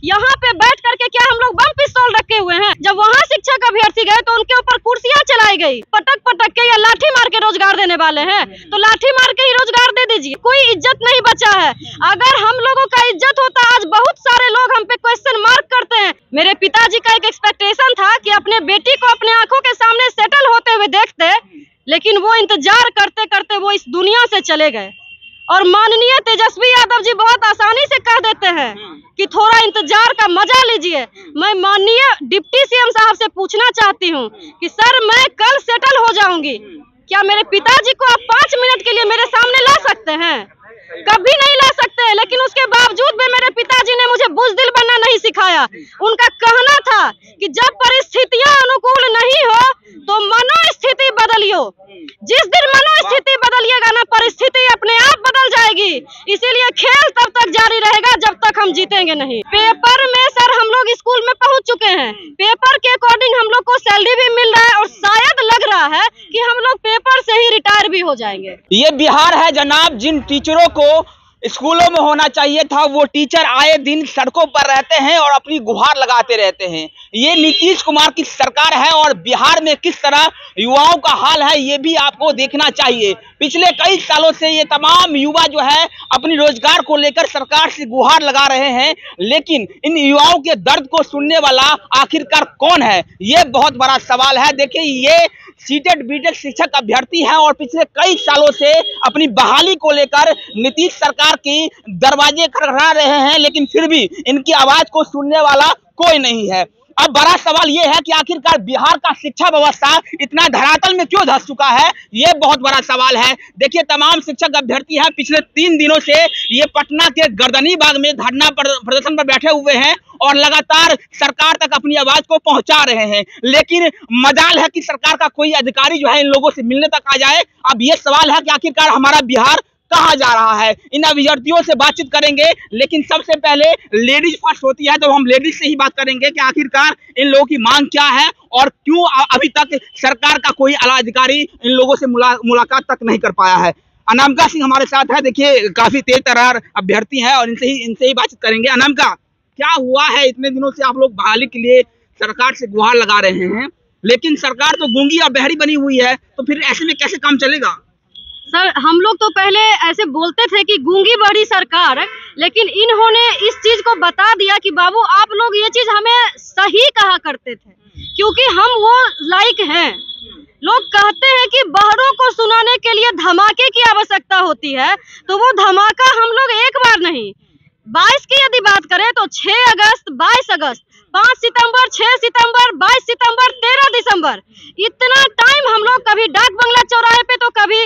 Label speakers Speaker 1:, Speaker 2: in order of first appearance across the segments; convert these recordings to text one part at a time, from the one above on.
Speaker 1: यहाँ पे बैठ करके क्या हम लोग बम पिस्तौल रखे हुए हैं? जब वहाँ शिक्षक अभ्यर्थी गए तो उनके ऊपर कुर्सियां चलाई गई, पटक पटक के या लाठी मार के रोजगार देने वाले हैं, तो लाठी मार के ही रोजगार दे दीजिए। कोई इज्जत नहीं बचा है। अगर हम लोगों का इज्जत होता, आज बहुत सारे लोग हम पे क्वेश्चन मार्क करते हैं। मेरे पिताजी का एक एक्सपेक्टेशन था कि अपने बेटी को अपने आंखों के सामने सेटल होते हुए देखते, लेकिन वो इंतजार करते करते वो इस दुनिया से चले गए। और माननीय तेजस्वी यादव जी बहुत आसानी से कह देते हैं कि थोड़ा इंतजार का मजा लीजिए। मैं माननीय डिप्टी सीएम साहब से पूछना चाहती हूं कि सर मैं कल सेटल हो जाऊंगी, क्या मेरे पिताजी को आप 5 मिनट के लिए मेरे सामने ला सकते हैं? कभी नहीं ला सकते। लेकिन उसके बावजूद भी मेरे पिताजी ने मुझे बुज़दिल बनना नहीं सिखाया। उनका कहना था कि जब परिस्थितियां अनुकूल नहीं हो तो मनोस्थिति बदलियो। जिस दिन मनोस्थिति बदलिएगा ना, परिस्थिति अपने आप बदल जाएगी। इसीलिए खेल तब तक जारी रहेगा जब तक हम जीतेंगे नहीं। पेपर में सर हम लोग स्कूल में पहुंच चुके हैं, पेपर के अकॉर्डिंग हम लोग को सैलरी भी मिल रहा है और शायद लग रहा है कि हम लोग पेपर से ही रिटायर भी हो जाएंगे।
Speaker 2: ये बिहार है जनाब, जिन टीचरों को स्कूलों में होना चाहिए था वो टीचर आए दिन सड़कों पर रहते हैं और अपनी गुहार लगाते रहते हैं। ये नीतीश कुमार की सरकार है और बिहार में किस तरह युवाओं का हाल है ये भी आपको देखना चाहिए। पिछले कई सालों से ये तमाम युवा जो है अपनी रोजगार को लेकर सरकार से गुहार लगा रहे हैं, लेकिन इन युवाओं के दर्द को सुनने वाला आखिरकार कौन है, ये बहुत बड़ा सवाल है। देखिए, ये सीटेड बीटेड शिक्षक अभ्यर्थी हैं और पिछले कई सालों से अपनी बहाली को लेकर नीतीश सरकार की दरवाजे खटखटा रहे हैं, लेकिन फिर भी इनकी आवाज को सुनने वाला कोई नहीं है। अब बड़ा सवाल ये है कि आखिरकार बिहार का शिक्षा व्यवस्था इतना धरातल में क्यों धंस चुका है, ये बहुत बड़ा सवाल है। देखिए, तमाम शिक्षक अभ्यर्थी हैं, पिछले 3 दिनों से ये पटना के गर्दनी बाग में धरना प्रदर्शन पर बैठे हुए हैं और लगातार सरकार तक अपनी आवाज को पहुंचा रहे हैं, लेकिन मजाल है कि सरकार का कोई अधिकारी जो है इन लोगों से मिलने तक आ जाए। अब ये सवाल है कि आखिरकार हमारा बिहार कहाँ जा रहा है। इन अभ्यर्थियों से बातचीत करेंगे, लेकिन सबसे पहले लेडीज फर्स्ट होती है, तो हम लेडीज से ही बात करेंगे कि आखिरकार इन लोगों की मांग क्या है और क्यों अभी तक सरकार का कोई आला अधिकारी इन लोगों से मुलाकात तक नहीं कर पाया है। अनामिका सिंह हमारे साथ है। देखिए, काफी तेज तर्रार अभ्यर्थी है और इनसे ही बातचीत करेंगे। अनामिका, क्या हुआ है? इतने दिनों से आप लोग बहाली के लिए सरकार से गुहार लगा रहे हैं, लेकिन सरकार तो गूंगी और बहरी बनी हुई है, तो फिर ऐसे में कैसे काम चलेगा?
Speaker 1: सर, हम लोग तो पहले ऐसे बोलते थे कि गूंगी बड़ी सरकार, लेकिन इन्होंने इस चीज को बता दिया कि बाबू आप लोग ये चीज हमें सही कहा करते थे, क्योंकि हम वो लायक हैं। लोग कहते हैं कि बहरों को सुनाने के लिए धमाके की आवश्यकता होती है, तो वो धमाका हम लोग एक बार नहीं, 22 की यदि बात करें तो 6 अगस्त, 22 अगस्त, 5 सितंबर, 6 सितंबर, 22 सितंबर, 13 दिसंबर, इतना टाइम हम लोग कभी डाक बंगला चौराहे पे, तो कभी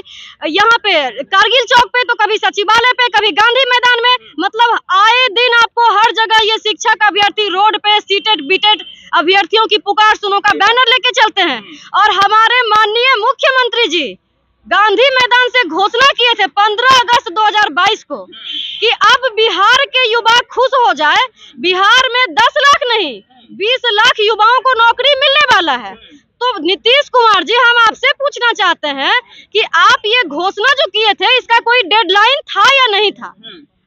Speaker 1: यहाँ पे कारगिल चौक पे, तो कभी सचिवालय पे, कभी गांधी मैदान में, मतलब आए दिन आपको हर जगह ये शिक्षक अभ्यर्थी रोड पे सीटेड बीटेड अभ्यर्थियों की पुकार सुनो का बैनर लेके चलते हैं। और हमारे माननीय मुख्यमंत्री जी गांधी मैदान से घोषणा किए थे 15 अगस्त 2022 को कि अब बिहार के युवा खुश हो जाए। बिहार में 10 लाख नहीं 20 लाख युवाओं को नौकरी मिलने वाला है। तो नीतीश कुमार जी, हम आपसे पूछना चाहते हैं कि आप ये घोषणा जो किए थे, इसका कोई डेडलाइन था या नहीं था?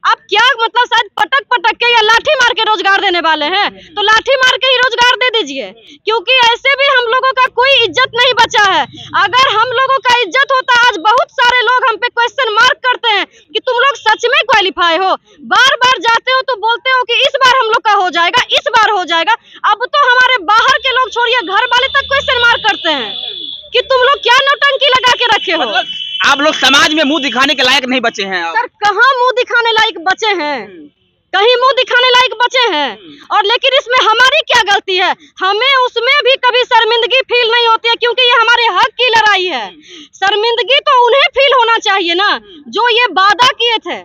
Speaker 1: आप क्या मतलब शायद पटक पटक के या लाठी मार के रोजगार देने वाले हैं, तो लाठी मार के ही रोजगार दे दीजिए, क्योंकि ऐसे भी हम लोगों का कोई इज्जत नहीं बचा है। अगर हम लोगों का इज्जत होता, आज बहुत सारे लोग हम पे क्वेश्चन मार्क करते हैं कि तुम लोग सच में क्वालिफाई हो। बार बार जाते हो तो बोलते हो कि इस बार हम लोग का हो जाएगा, इस बार हो जाएगा। अब तो हमारे बाहर के लोग छोड़िए, घर वाले तक क्वेश्चन मार्क करते हैं कि तुम लोग क्या नौटंकी लगा के रखे हो।
Speaker 2: आप लोग समाज में मुंह दिखाने के लायक नहीं बचे हैं।
Speaker 1: सर, कहाँ मुंह दिखाने लायक बचे हैं? कहीं मुंह दिखाने लायक बचे हैं। और लेकिन इसमें हमारी क्या गलती है? हमें उसमें भी कभी शर्मिंदगी फील नहीं होती है, क्योंकि ये हमारे हक की लड़ाई है। शर्मिंदगी तो उन्हें फील होना चाहिए ना, जो ये वादा किए थे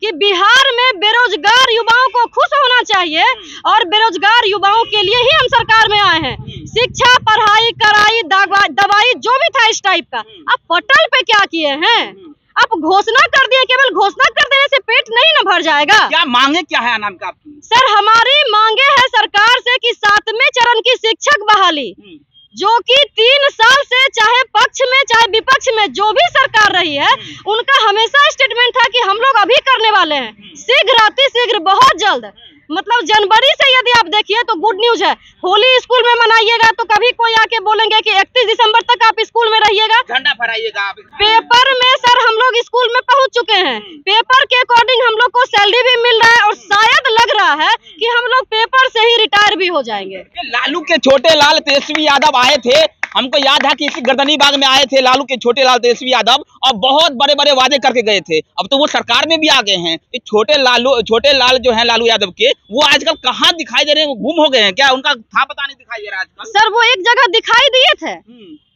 Speaker 1: कि बिहार में बेरोजगार युवाओं को खुश होना चाहिए, और बेरोजगार युवाओं के लिए ही हम सरकार में आए हैं। शिक्षा, पढ़ाई, कराई, दवाई जो भी था इस टाइप का, अब पटल पे क्या किए हैं? अब घोषणा कर दिए, केवल घोषणा कर देने से पेट नहीं न भर जाएगा।
Speaker 2: क्या मांगे क्या है अनामिका आपकी?
Speaker 1: सर, हमारी मांगे है सरकार से कि 7वें चरण की शिक्षक बहाली, जो कि 3 साल से चाहे पक्ष में चाहे विपक्ष में जो भी सरकार रही है, उनका हमेशा स्टेटमेंट था कि हम लोग अभी करने वाले हैं, शीघ्र अति शीघ्र, बहुत जल्द। मतलब जनवरी से यदि आप देखिए तो गुड न्यूज है। होली स्कूल में मनाइएगा तो कभी कोई आके बोलेंगे कि 31 दिसंबर तक आप स्कूल में रहिएगा,
Speaker 2: झंडा फहराइएगा आप।
Speaker 1: पेपर में सर हम लोग स्कूल में पहुंच चुके हैं, पेपर के अकॉर्डिंग हम लोग को सैलरी भी मिल रहा है और शायद लग रहा है कि हम लोग पेपर से ही रिटायर भी हो जाएंगे।
Speaker 2: लालू के छोटे लाल तेजस्वी यादव आए थे, हमको याद है कि इसी गर्दनी बाग में आए थे लालू के छोटे लाल तेजस्वी यादव और बहुत बड़े बड़े वादे करके गए थे। अब तो वो सरकार में भी आ गए हैं। छोटे लाल जो हैं लालू यादव के, वो आजकल कहाँ दिखाई दे रहे हैं? गुम हो गए हैं क्या? उनका था पता नहीं दिखाई दे रहा आजकल।
Speaker 1: सर वो एक जगह दिखाई दिए थे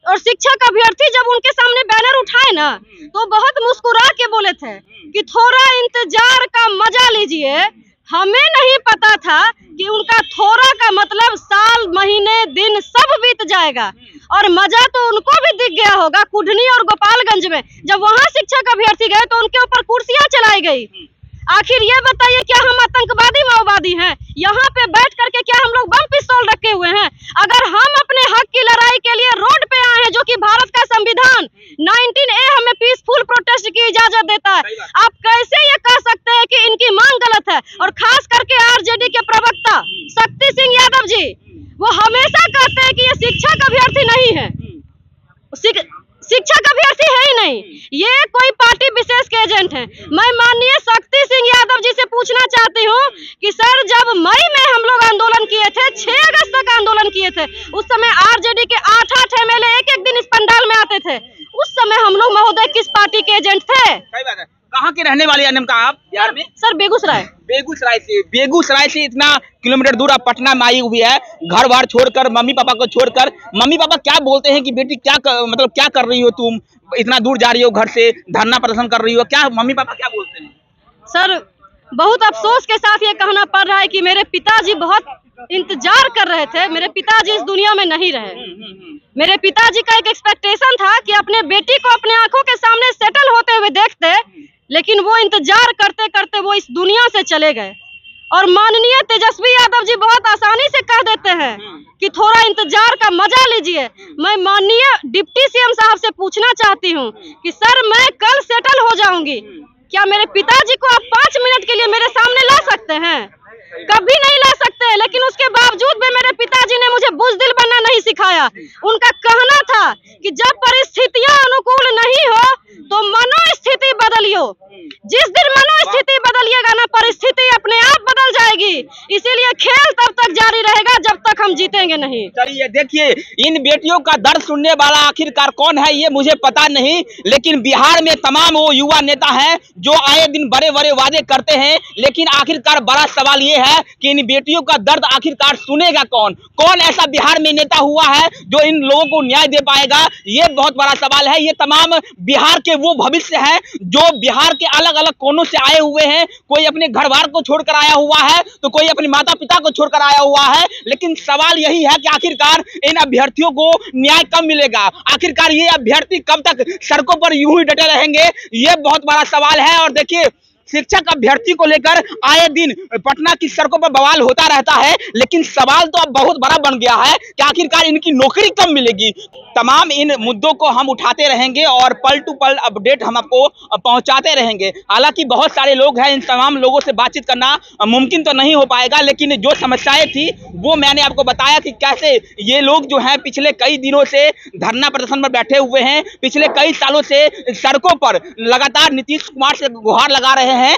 Speaker 1: और शिक्षक अभ्यर्थी जब उनके सामने बैनर उठाए ना तो बहुत मुस्कुरा के बोले थे कि थोड़ा इंतजार का मजा लीजिए। हमें नहीं पता था कि उनका थोड़ा का मतलब साल महीने दिन सब बीत जाएगा और मजा तो उनको भी दिख गया होगा। कुढ़नी और गोपालगंज में जब वहां शिक्षक अभ्यर्थी गए तो उनके ऊपर कुर्सियां चलाई गई। आखिर ये बताइए क्या हम आतंकवादी माओवादी हैं? यहाँ पे बैठ करके क्या हम लोग बम पिस्तौल रखे हुए हैं? अगर हम अपने हक की लड़ाई के लिए रोड पे आए हैं, जो कि भारत का संविधान 19A हमें पीसफुल प्रोटेस्ट की इजाजत देता है, आप कैसे ये कह सकते हैं कि इनकी मांग गलत है? और खास करके आरजेडी के प्रवक्ता शक्ति सिंह यादव जी, वो हमेशा कहते हैं कि ये शिक्षक अभ्यर्थी नहीं है, शिक्षक अभ्यर्थी है ही नहीं, ये कोई पार्टी विशेष के एजेंट हैं। मैं माननीय शक्ति सिंह यादव जी से पूछना चाहती हूँ कि सर जब मई में हम लोग आंदोलन किए थे, 6 अगस्त तक आंदोलन किए थे, उस समय आरजेडी के 8-8 MLA एक दिन इस पंडाल में आते थे, उस समय हम लोग महोदय किस पार्टी के एजेंट थे?
Speaker 2: सही बात है। कहाँ के रहने वाले हैं का आप बिहार में?
Speaker 1: सर बेगूसराय।
Speaker 2: बेगूसराय से इतना किलोमीटर दूर आप पटना में आई हुई है, घर बार छोड़कर, मम्मी पापा को छोड़कर। मम्मी पापा क्या बोलते हैं कि बेटी क्या मतलब क्या कर रही हो तुम, इतना दूर जा रही हो घर से, धरना प्रदर्शन कर रही हो, क्या मम्मी पापा क्या बोलते हैं?
Speaker 1: सर बहुत अफसोस के साथ ये कहना पड़ रहा है कि मेरे पिताजी बहुत इंतजार कर रहे थे, मेरे पिताजी इस दुनिया में नहीं रहे। मेरे पिताजी का एक एक्सपेक्टेशन था कि अपने बेटी को अपने आंखों के सामने सेटल होते हुए देखते, लेकिन वो इंतजार करते करते वो इस दुनिया से चले गए। और माननीय तेजस्वी यादव जी बहुत आसानी से कह देते हैं कि थोड़ा इंतजार का मजा लीजिए। मैं माननीय डिप्टी सीएम साहब से पूछना चाहती हूँ कि सर मैं कल सेटल हो जाऊंगी, क्या मेरे पिताजी को आप 5 मिनट के लिए मेरे सामने ला सकते हैं? कभी नहीं ला सकते, लेकिन उसके बावजूद भी मेरे पिताजी ने मुझे बुज़दिल बनना नहीं सिखाया। उनका कहना था कि जब परिस्थितियां अनुकूल नहीं हो तो मनोस्थिति बदलियो। जिस दिन मनोस्थिति बदलिएगा ना, परिस्थिति अपने आप बदल जाएगी। इसीलिए खेल तब तक जारी रहेगा जब तक हम जीतेंगे नहीं।
Speaker 2: चलिए देखिए, इन बेटियों का दर्द सुनने वाला आखिरकार कौन है ये मुझे पता नहीं, लेकिन बिहार में तमाम वो युवा नेता हैं जो आए दिन बड़े बड़े वादे करते हैं, लेकिन आखिरकार बड़ा सवाल ये है कि इन बेटियों का दर्द आखिरकार सुनेगा कौन? कौन ऐसा बिहार में नेता हुआ है जो इन लोगों को न्याय दे पाएगा? ये बहुत बड़ा सवाल है। ये तमाम बिहार के वो भविष्य है जो बिहार के अलग अलग कोनों से आए हुए हैं। कोई अपने घर बार को छोड़कर आया हुआ है तो कोई अपने माता पिता को छोड़कर आया हुआ है, लेकिन सवाल यही है कि आखिरकार इन अभ्यर्थियों को न्याय कब मिलेगा? आखिरकार ये अभ्यर्थी कब तक सड़कों पर यूं ही डटे रहेंगे? ये बहुत बड़ा सवाल है। और देखिए, शिक्षक अभ्यर्थी को लेकर आए दिन पटना की सड़कों पर बवाल होता रहता है, लेकिन सवाल तो अब बहुत बड़ा बन गया है कि आखिरकार इनकी नौकरी कब मिलेगी। तमाम इन मुद्दों को हम उठाते रहेंगे और पल टू पल अपडेट हम आपको पहुंचाते रहेंगे। हालांकि बहुत सारे लोग हैं, इन तमाम लोगों से बातचीत करना मुमकिन तो नहीं हो पाएगा, लेकिन जो समस्याएं थी वो मैंने आपको बताया कि कैसे ये लोग जो हैं पिछले कई दिनों से धरना प्रदर्शन पर बैठे हुए हैं, पिछले कई सालों से सड़कों पर लगातार नीतीश कुमार से गुहार लगा रहे हैं।